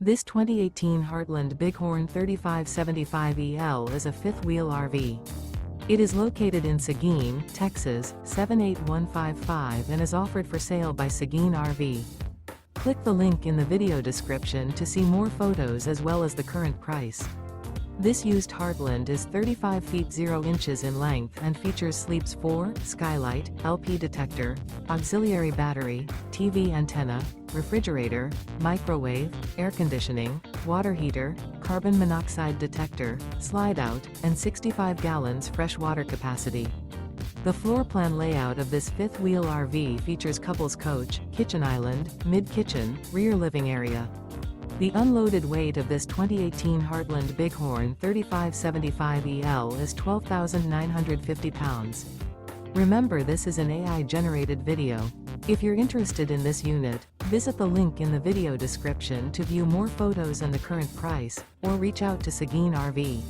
This 2018 Heartland Bighorn 3575EL is a fifth-wheel RV. It is located in Seguin, Texas, 78155 and is offered for sale by Seguin RV. Click the link in the video description to see more photos as well as the current price. This used Heartland is 35 feet 0 inches in length and features sleeps 4, skylight, LP detector, auxiliary battery, TV antenna, refrigerator, microwave, air conditioning, water heater, carbon monoxide detector, slide out, and 65 gallons fresh water capacity. The floor plan layout of this fifth-wheel RV features couples coach, kitchen island, mid-kitchen, rear living area. The unloaded weight of this 2018 Heartland Bighorn 3575EL is 12,950 pounds. Remember, this is an AI-generated video. If you're interested in this unit, visit the link in the video description to view more photos and the current price, or reach out to Seguin RV.